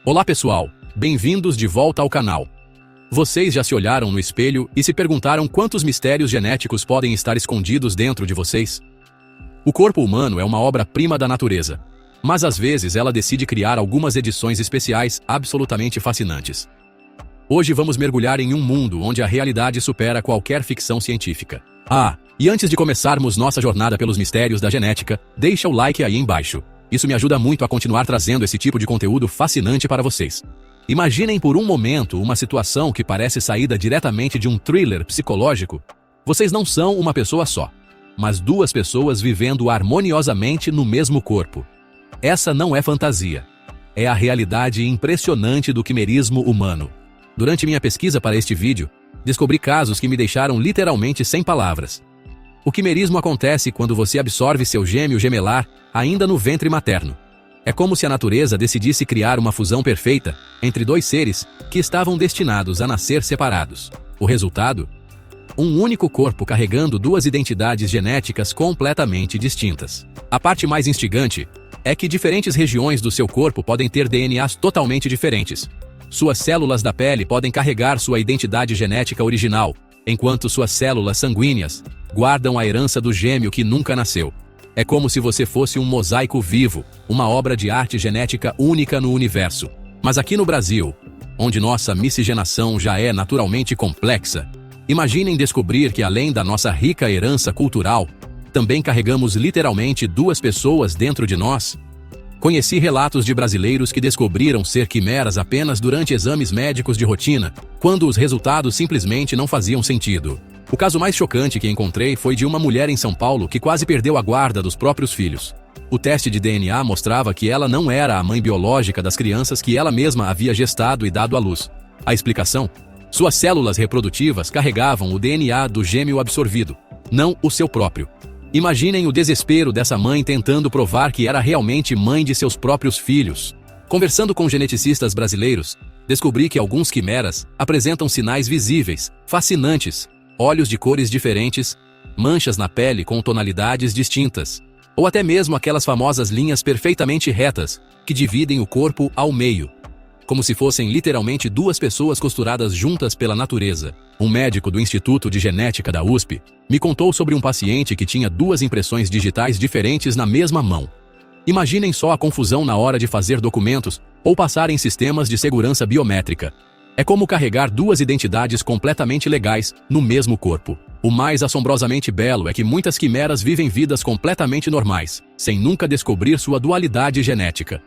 Olá pessoal, bem-vindos de volta ao canal. Vocês já se olharam no espelho e se perguntaram quantos mistérios genéticos podem estar escondidos dentro de vocês? O corpo humano é uma obra-prima da natureza, mas às vezes ela decide criar algumas edições especiais absolutamente fascinantes. Hoje vamos mergulhar em um mundo onde a realidade supera qualquer ficção científica. E antes de começarmos nossa jornada pelos mistérios da genética, deixa o like aí embaixo. Isso me ajuda muito a continuar trazendo esse tipo de conteúdo fascinante para vocês. Imaginem por um momento uma situação que parece saída diretamente de um thriller psicológico. Vocês não são uma pessoa só, mas duas pessoas vivendo harmoniosamente no mesmo corpo. Essa não é fantasia. É a realidade impressionante do quimerismo humano. Durante minha pesquisa para este vídeo, descobri casos que me deixaram literalmente sem palavras. O quimerismo acontece quando você absorve seu gêmeo gemelar ainda no ventre materno. É como se a natureza decidisse criar uma fusão perfeita entre dois seres que estavam destinados a nascer separados. O resultado? Um único corpo carregando duas identidades genéticas completamente distintas. A parte mais instigante é que diferentes regiões do seu corpo podem ter DNAs totalmente diferentes. Suas células da pele podem carregar sua identidade genética original, enquanto suas células sanguíneas guardam a herança do gêmeo que nunca nasceu. É como se você fosse um mosaico vivo, uma obra de arte genética única no universo. Mas aqui no Brasil, onde nossa miscigenação já é naturalmente complexa, imaginem descobrir que além da nossa rica herança cultural, também carregamos literalmente duas pessoas dentro de nós. Conheci relatos de brasileiros que descobriram ser quimeras apenas durante exames médicos de rotina, quando os resultados simplesmente não faziam sentido. O caso mais chocante que encontrei foi de uma mulher em São Paulo que quase perdeu a guarda dos próprios filhos. O teste de DNA mostrava que ela não era a mãe biológica das crianças que ela mesma havia gestado e dado à luz. A explicação? Suas células reprodutivas carregavam o DNA do gêmeo absorvido, não o seu próprio. Imaginem o desespero dessa mãe tentando provar que era realmente mãe de seus próprios filhos. Conversando com geneticistas brasileiros, descobri que alguns quimeras apresentam sinais visíveis, fascinantes, olhos de cores diferentes, manchas na pele com tonalidades distintas, ou até mesmo aquelas famosas linhas perfeitamente retas que dividem o corpo ao meio, como se fossem literalmente duas pessoas costuradas juntas pela natureza. Um médico do Instituto de Genética da USP me contou sobre um paciente que tinha duas impressões digitais diferentes na mesma mão. Imaginem só a confusão na hora de fazer documentos ou passar em sistemas de segurança biométrica. É como carregar duas identidades completamente legais no mesmo corpo. O mais assombrosamente belo é que muitas quimeras vivem vidas completamente normais, sem nunca descobrir sua dualidade genética.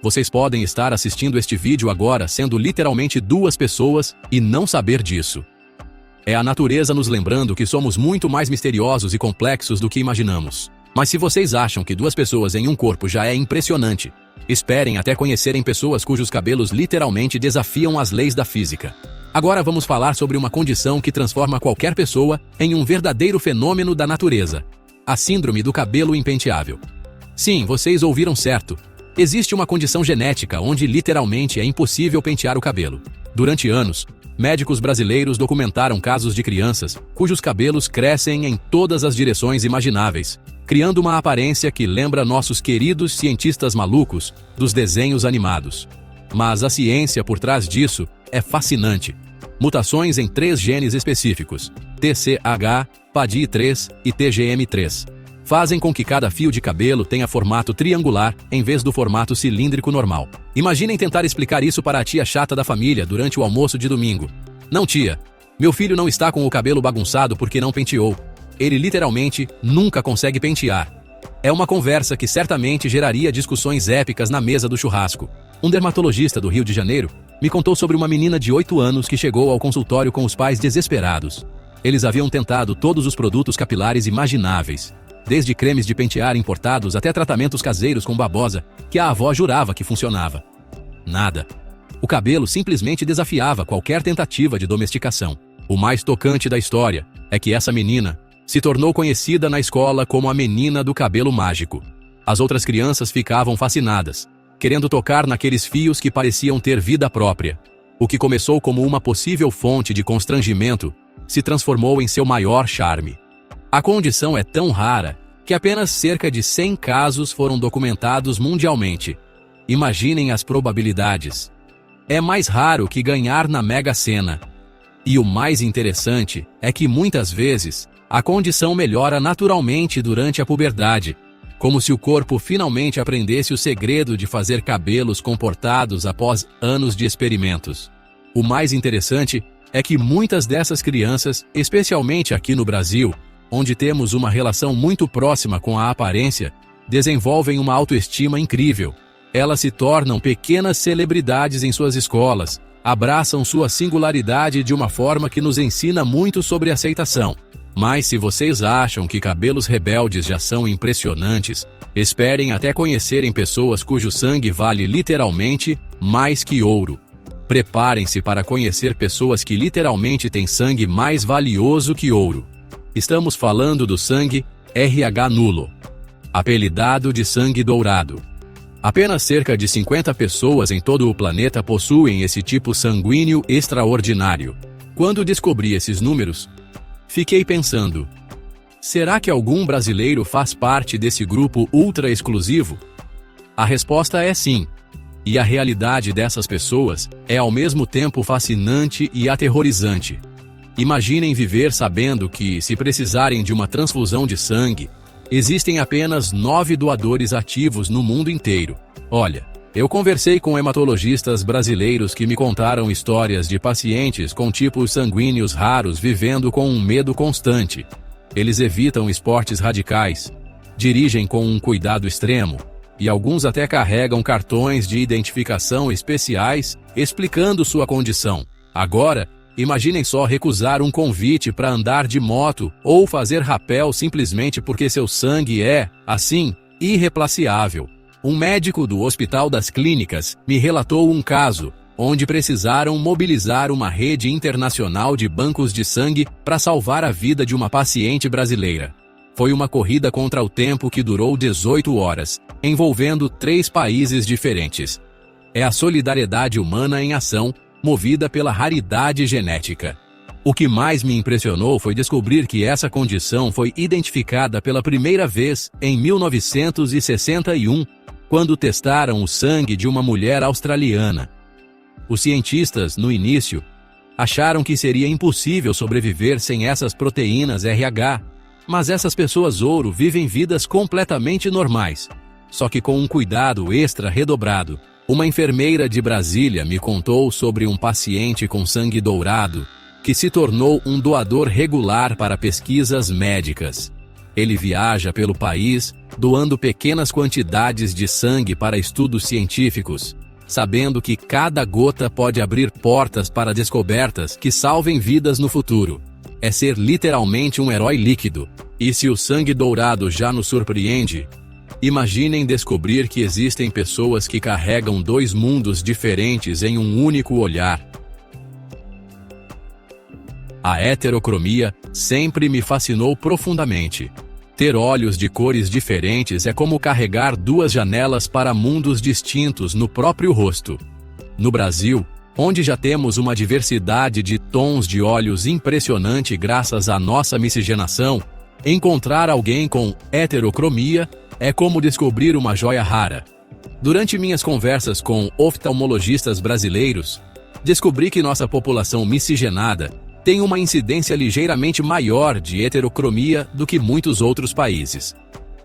Vocês podem estar assistindo este vídeo agora sendo literalmente duas pessoas e não saber disso. É a natureza nos lembrando que somos muito mais misteriosos e complexos do que imaginamos. Mas se vocês acham que duas pessoas em um corpo já é impressionante, esperem até conhecerem pessoas cujos cabelos literalmente desafiam as leis da física. Agora vamos falar sobre uma condição que transforma qualquer pessoa em um verdadeiro fenômeno da natureza: a síndrome do cabelo impenteável. Sim, vocês ouviram certo. Existe uma condição genética onde literalmente é impossível pentear o cabelo. Durante anos, médicos brasileiros documentaram casos de crianças cujos cabelos crescem em todas as direções imagináveis, criando uma aparência que lembra nossos queridos cientistas malucos dos desenhos animados. Mas a ciência por trás disso é fascinante. Mutações em 3 genes específicos, TCH, PADI3 e TGM3, fazem com que cada fio de cabelo tenha formato triangular em vez do formato cilíndrico normal. Imaginem tentar explicar isso para a tia chata da família durante o almoço de domingo. Não, tia, meu filho não está com o cabelo bagunçado porque não penteou. Ele literalmente nunca consegue pentear. É uma conversa que certamente geraria discussões épicas na mesa do churrasco. Um dermatologista do Rio de Janeiro me contou sobre uma menina de 8 anos que chegou ao consultório com os pais desesperados. Eles haviam tentado todos os produtos capilares imagináveis, desde cremes de pentear importados até tratamentos caseiros com babosa, que a avó jurava que funcionava. Nada. O cabelo simplesmente desafiava qualquer tentativa de domesticação. O mais tocante da história é que essa menina se tornou conhecida na escola como a menina do cabelo mágico. As outras crianças ficavam fascinadas, querendo tocar naqueles fios que pareciam ter vida própria. O que começou como uma possível fonte de constrangimento se transformou em seu maior charme. A condição é tão rara que apenas cerca de 100 casos foram documentados mundialmente. Imaginem as probabilidades. é mais raro que ganhar na Mega Sena. E o mais interessante é que muitas vezes a condição melhora naturalmente durante a puberdade, como se o corpo finalmente aprendesse o segredo de fazer cabelos comportados após anos de experimentos. O mais interessante é que muitas dessas crianças, especialmente aqui no Brasil, onde temos uma relação muito próxima com a aparência, desenvolvem uma autoestima incrível. Elas se tornam pequenas celebridades em suas escolas, abraçam sua singularidade de uma forma que nos ensina muito sobre aceitação. Mas se vocês acham que cabelos rebeldes já são impressionantes, esperem até conhecerem pessoas cujo sangue vale literalmente mais que ouro. Preparem-se para conhecer pessoas que literalmente têm sangue mais valioso que ouro. Estamos falando do sangue RH nulo, apelidado de sangue dourado. Apenas cerca de 50 pessoas em todo o planeta possuem esse tipo sanguíneo extraordinário. Quando descobri esses números, fiquei pensando, será que algum brasileiro faz parte desse grupo ultra exclusivo? A resposta é sim. E a realidade dessas pessoas é ao mesmo tempo fascinante e aterrorizante. Imaginem viver sabendo que, se precisarem de uma transfusão de sangue, existem apenas 9 doadores ativos no mundo inteiro. Olha, eu conversei com hematologistas brasileiros que me contaram histórias de pacientes com tipos sanguíneos raros vivendo com um medo constante. Eles evitam esportes radicais, dirigem com um cuidado extremo, e alguns até carregam cartões de identificação especiais explicando sua condição. Agora, imaginem só recusar um convite para andar de moto ou fazer rapel simplesmente porque seu sangue é, assim, irreplaciável. Um médico do Hospital das Clínicas me relatou um caso onde precisaram mobilizar uma rede internacional de bancos de sangue para salvar a vida de uma paciente brasileira. Foi uma corrida contra o tempo que durou 18 horas, envolvendo 3 países diferentes. É a solidariedade humana em ação, movida pela raridade genética. O que mais me impressionou foi descobrir que essa condição foi identificada pela primeira vez em 1961, quando testaram o sangue de uma mulher australiana. Os cientistas, no início, acharam que seria impossível sobreviver sem essas proteínas RH, mas essas pessoas ouro vivem vidas completamente normais, só que com um cuidado extra redobrado. Uma enfermeira de Brasília me contou sobre um paciente com sangue dourado que se tornou um doador regular para pesquisas médicas. Ele viaja pelo país, doando pequenas quantidades de sangue para estudos científicos, sabendo que cada gota pode abrir portas para descobertas que salvem vidas no futuro. É ser literalmente um herói líquido. E se o sangue dourado já nos surpreende, imaginem descobrir que existem pessoas que carregam 2 mundos diferentes em um único olhar. A heterocromia sempre me fascinou profundamente. Ter olhos de cores diferentes é como carregar 2 janelas para mundos distintos no próprio rosto. No Brasil, onde já temos uma diversidade de tons de olhos impressionante graças à nossa miscigenação, encontrar alguém com heterocromia é como descobrir uma joia rara. Durante minhas conversas com oftalmologistas brasileiros, descobri que nossa população miscigenada tem uma incidência ligeiramente maior de heterocromia do que muitos outros países.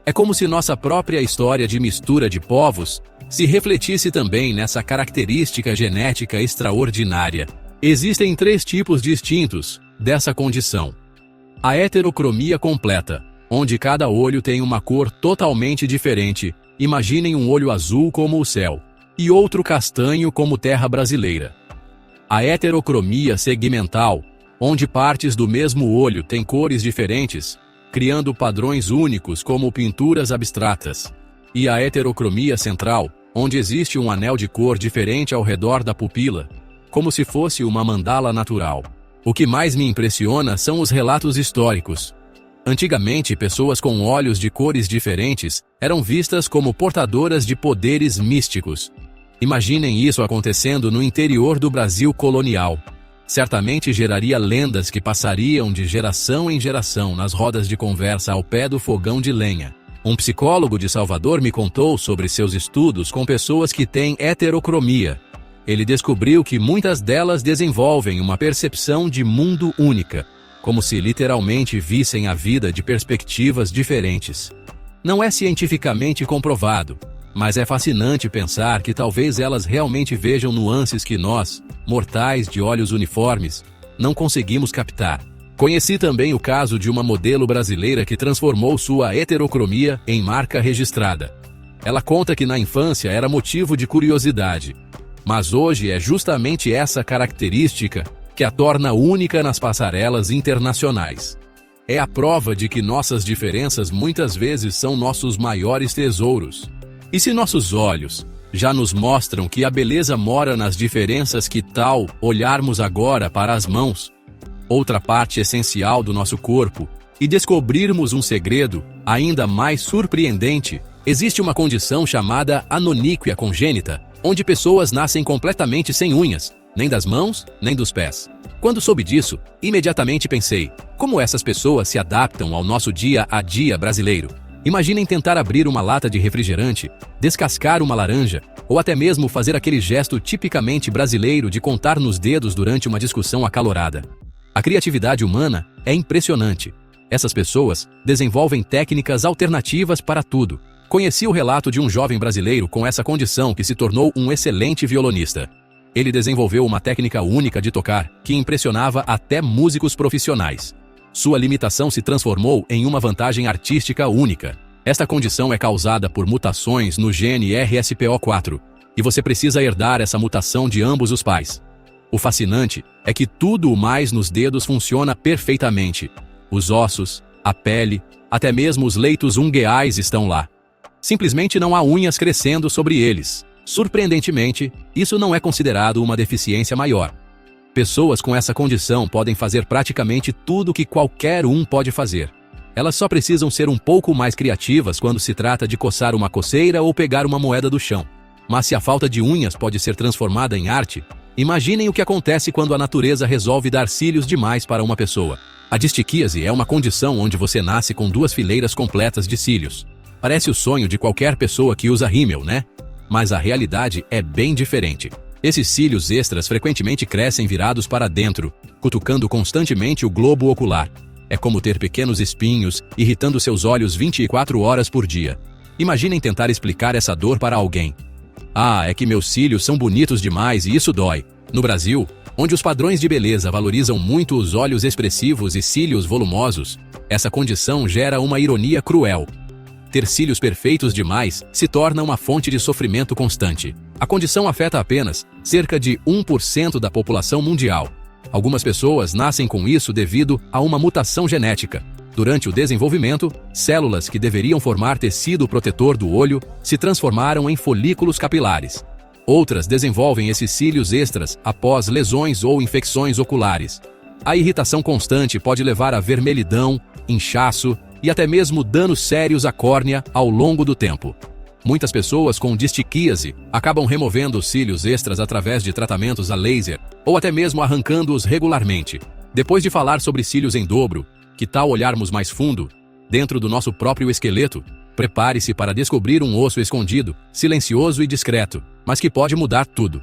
É como se nossa própria história de mistura de povos se refletisse também nessa característica genética extraordinária. Existem 3 tipos distintos dessa condição. A heterocromia completa, onde cada olho tem uma cor totalmente diferente. Imaginem um olho azul como o céu, e outro castanho como terra brasileira. A heterocromia segmental, onde partes do mesmo olho têm cores diferentes, criando padrões únicos como pinturas abstratas. E a heterocromia central, onde existe um anel de cor diferente ao redor da pupila, como se fosse uma mandala natural. O que mais me impressiona são os relatos históricos. Antigamente, pessoas com olhos de cores diferentes eram vistas como portadoras de poderes místicos. Imaginem isso acontecendo no interior do Brasil colonial. Certamente geraria lendas que passariam de geração em geração nas rodas de conversa ao pé do fogão de lenha. Um psicólogo de Salvador me contou sobre seus estudos com pessoas que têm heterocromia. Ele descobriu que muitas delas desenvolvem uma percepção de mundo única, como se literalmente vissem a vida de perspectivas diferentes. Não é cientificamente comprovado, mas é fascinante pensar que talvez elas realmente vejam nuances que nós, mortais de olhos uniformes, não conseguimos captar. Conheci também o caso de uma modelo brasileira que transformou sua heterocromia em marca registrada. Ela conta que na infância era motivo de curiosidade, mas hoje é justamente essa característica que a torna única nas passarelas internacionais. É a prova de que nossas diferenças muitas vezes são nossos maiores tesouros. E se nossos olhos já nos mostram que a beleza mora nas diferenças, que tal olharmos agora para as mãos, outra parte essencial do nosso corpo, e descobrirmos um segredo ainda mais surpreendente? Existe uma condição chamada anoníquia congênita, onde pessoas nascem completamente sem unhas, nem das mãos, nem dos pés. Quando soube disso, imediatamente pensei, como essas pessoas se adaptam ao nosso dia a dia brasileiro? Imaginem tentar abrir uma lata de refrigerante, descascar uma laranja, ou até mesmo fazer aquele gesto tipicamente brasileiro de contar nos dedos durante uma discussão acalorada. A criatividade humana é impressionante. Essas pessoas desenvolvem técnicas alternativas para tudo. Conheci o relato de um jovem brasileiro com essa condição que se tornou um excelente violonista. Ele desenvolveu uma técnica única de tocar que impressionava até músicos profissionais. Sua limitação se transformou em uma vantagem artística única. Esta condição é causada por mutações no gene RSPO4, e você precisa herdar essa mutação de ambos os pais. O fascinante é que tudo o mais nos dedos funciona perfeitamente. Os ossos, a pele, até mesmo os leitos ungueais estão lá. Simplesmente não há unhas crescendo sobre eles. Surpreendentemente, isso não é considerado uma deficiência maior. Pessoas com essa condição podem fazer praticamente tudo o que qualquer um pode fazer. Elas só precisam ser um pouco mais criativas quando se trata de coçar uma coceira ou pegar uma moeda do chão. Mas se a falta de unhas pode ser transformada em arte, imaginem o que acontece quando a natureza resolve dar cílios demais para uma pessoa. A distiquíase é uma condição onde você nasce com 2 fileiras completas de cílios. Parece o sonho de qualquer pessoa que usa rímel, né? Mas a realidade é bem diferente. Esses cílios extras frequentemente crescem virados para dentro, cutucando constantemente o globo ocular. É como ter pequenos espinhos irritando seus olhos 24 horas por dia. Imaginem tentar explicar essa dor para alguém. Ah, é que meus cílios são bonitos demais e isso dói. No Brasil, onde os padrões de beleza valorizam muito os olhos expressivos e cílios volumosos, essa condição gera uma ironia cruel. Ter cílios perfeitos demais se torna uma fonte de sofrimento constante. A condição afeta apenas cerca de 1% da população mundial. Algumas pessoas nascem com isso devido a uma mutação genética. Durante o desenvolvimento, células que deveriam formar tecido protetor do olho se transformaram em folículos capilares. Outras desenvolvem esses cílios extras após lesões ou infecções oculares. A irritação constante pode levar a vermelhidão, inchaço e até mesmo danos sérios à córnea ao longo do tempo. Muitas pessoas com distiquíase acabam removendo os cílios extras através de tratamentos a laser ou até mesmo arrancando-os regularmente. Depois de falar sobre cílios em dobro, que tal olharmos mais fundo, dentro do nosso próprio esqueleto? Prepare-se para descobrir um osso escondido, silencioso e discreto, mas que pode mudar tudo.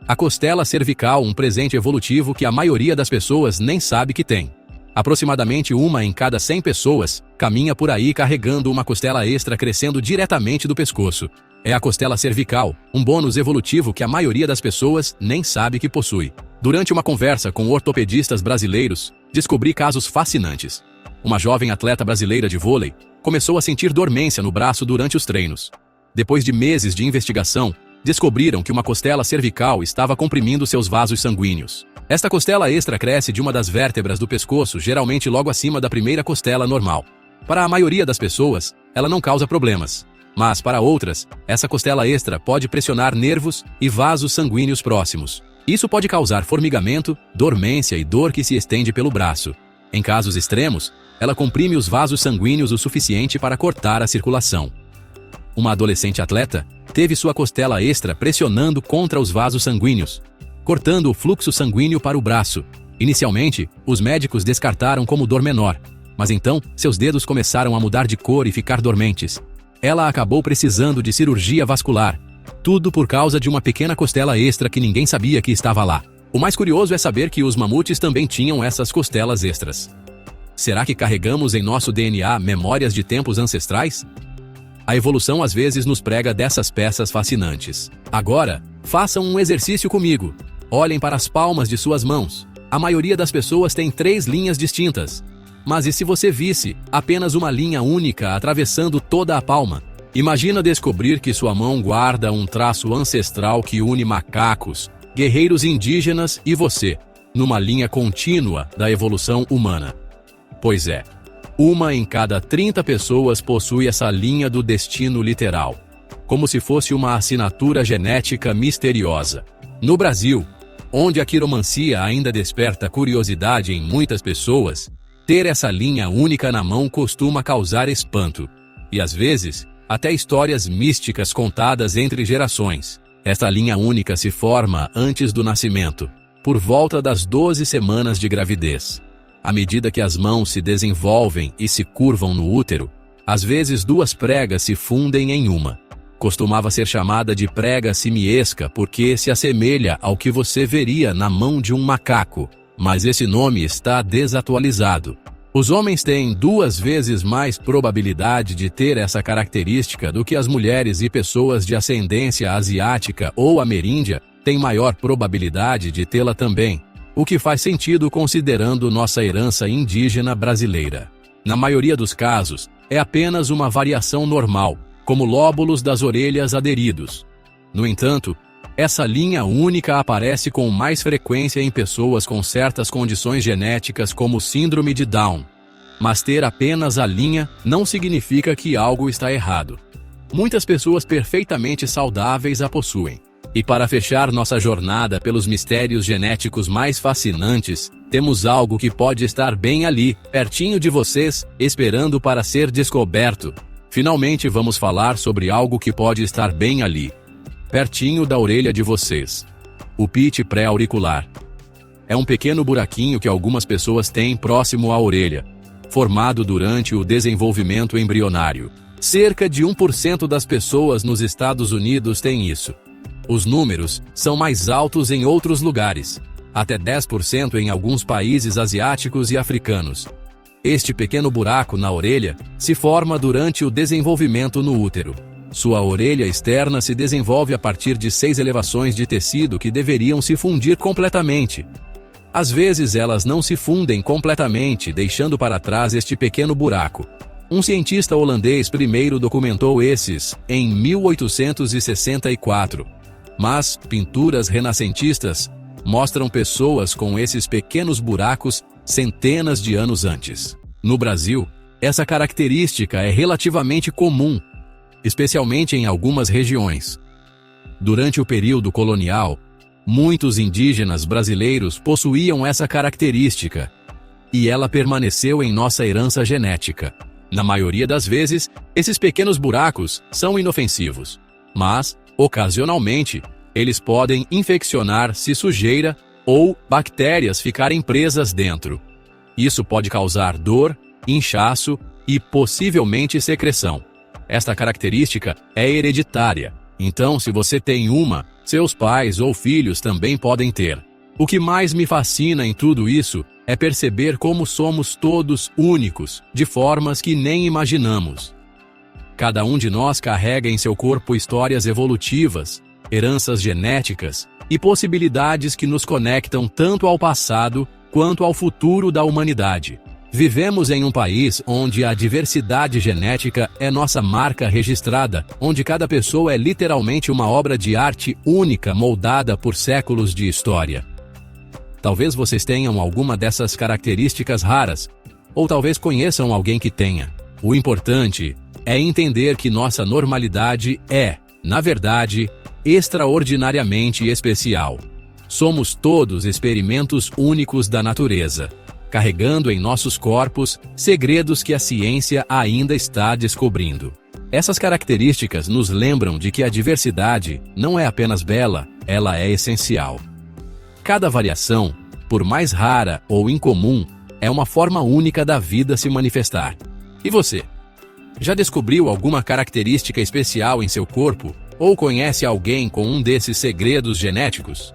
A costela cervical, um presente evolutivo que a maioria das pessoas nem sabe que tem. Aproximadamente 1 em cada 100 pessoas caminha por aí carregando uma costela extra crescendo diretamente do pescoço. É a costela cervical, um bônus evolutivo que a maioria das pessoas nem sabe que possui. Durante uma conversa com ortopedistas brasileiros, descobri casos fascinantes. Uma jovem atleta brasileira de vôlei começou a sentir dormência no braço durante os treinos. Depois de meses de investigação, descobriram que uma costela cervical estava comprimindo seus vasos sanguíneos. Esta costela extra cresce de uma das vértebras do pescoço, geralmente logo acima da primeira costela normal. Para a maioria das pessoas, ela não causa problemas. Mas para outras, essa costela extra pode pressionar nervos e vasos sanguíneos próximos. Isso pode causar formigamento, dormência e dor que se estende pelo braço. Em casos extremos, ela comprime os vasos sanguíneos o suficiente para cortar a circulação. Uma adolescente atleta teve sua costela extra pressionando contra os vasos sanguíneos, cortando o fluxo sanguíneo para o braço. Inicialmente, os médicos descartaram como dor menor, mas então seus dedos começaram a mudar de cor e ficar dormentes. Ela acabou precisando de cirurgia vascular, Tudo por causa de uma pequena costela extra que ninguém sabia que estava lá. O mais curioso é saber que os mamutes também tinham essas costelas extras. Será que carregamos em nosso DNA memórias de tempos ancestrais? A evolução às vezes nos prega dessas peças fascinantes. Agora, façam um exercício comigo. Olhem para as palmas de suas mãos. A maioria das pessoas tem 3 linhas distintas. Mas e se você visse apenas uma linha única atravessando toda a palma? Imagina descobrir que sua mão guarda um traço ancestral que une macacos, guerreiros indígenas e você, numa linha contínua da evolução humana. Pois é, uma em cada 30 pessoas possui essa linha do destino literal, como se fosse uma assinatura genética misteriosa. No Brasil, onde a quiromancia ainda desperta curiosidade em muitas pessoas, ter essa linha única na mão costuma causar espanto. E às vezes, até histórias místicas contadas entre gerações. Esta linha única se forma antes do nascimento, por volta das 12 semanas de gravidez. À medida que as mãos se desenvolvem e se curvam no útero, às vezes 2 pregas se fundem em uma. Costumava ser chamada de prega simiesca porque se assemelha ao que você veria na mão de um macaco, mas esse nome está desatualizado. Os homens têm 2 vezes mais probabilidade de ter essa característica do que as mulheres, e pessoas de ascendência asiática ou ameríndia têm maior probabilidade de tê-la também, o que faz sentido considerando nossa herança indígena brasileira. Na maioria dos casos, é apenas uma variação normal, como lóbulos das orelhas aderidos. No entanto, essa linha única aparece com mais frequência em pessoas com certas condições genéticas como síndrome de Down. Mas ter apenas a linha não significa que algo está errado. Muitas pessoas perfeitamente saudáveis a possuem. E para fechar nossa jornada pelos mistérios genéticos mais fascinantes, temos algo que pode estar bem ali, pertinho de vocês, esperando para ser descoberto. Finalmente vamos falar sobre algo que pode estar bem ali, pertinho da orelha de vocês. O pit pré-auricular. É um pequeno buraquinho que algumas pessoas têm próximo à orelha, formado durante o desenvolvimento embrionário. Cerca de 1% das pessoas nos Estados Unidos têm isso. Os números são mais altos em outros lugares, até 10% em alguns países asiáticos e africanos. Este pequeno buraco na orelha se forma durante o desenvolvimento no útero. Sua orelha externa se desenvolve a partir de 6 elevações de tecido que deveriam se fundir completamente. Às vezes elas não se fundem completamente, deixando para trás este pequeno buraco. Um cientista holandês primeiro documentou esses em 1864. Mas pinturas renascentistas mostram pessoas com esses pequenos buracos centenas de anos antes. No Brasil, essa característica é relativamente comum, especialmente em algumas regiões. Durante o período colonial, muitos indígenas brasileiros possuíam essa característica, e ela permaneceu em nossa herança genética. Na maioria das vezes, esses pequenos buracos são inofensivos, mas, ocasionalmente, eles podem infeccionar se sujeira ou bactérias ficarem presas dentro. Isso pode causar dor, inchaço e possivelmente secreção. Esta característica é hereditária, então se você tem uma, seus pais ou filhos também podem ter. O que mais me fascina em tudo isso é perceber como somos todos únicos, de formas que nem imaginamos. Cada um de nós carrega em seu corpo histórias evolutivas, heranças genéticas e possibilidades que nos conectam tanto ao passado quanto ao futuro da humanidade. Vivemos em um país onde a diversidade genética é nossa marca registrada, onde cada pessoa é literalmente uma obra de arte única moldada por séculos de história. Talvez vocês tenham alguma dessas características raras, ou talvez conheçam alguém que tenha. O importante é entender que nossa normalidade é, na verdade, extraordinariamente especial. Somos todos experimentos únicos da natureza, carregando em nossos corpos segredos que a ciência ainda está descobrindo. Essas características nos lembram de que a diversidade não é apenas bela, ela é essencial. Cada variação, por mais rara ou incomum, é uma forma única da vida se manifestar. E você? Já descobriu alguma característica especial em seu corpo Ou conhece alguém com um desses segredos genéticos?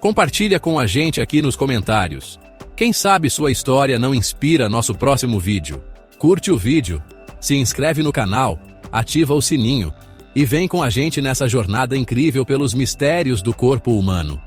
Compartilha com a gente aqui nos comentários. Quem sabe sua história não inspira nosso próximo vídeo. Curte o vídeo, se inscreve no canal, ativa o sininho e vem com a gente nessa jornada incrível pelos mistérios do corpo humano.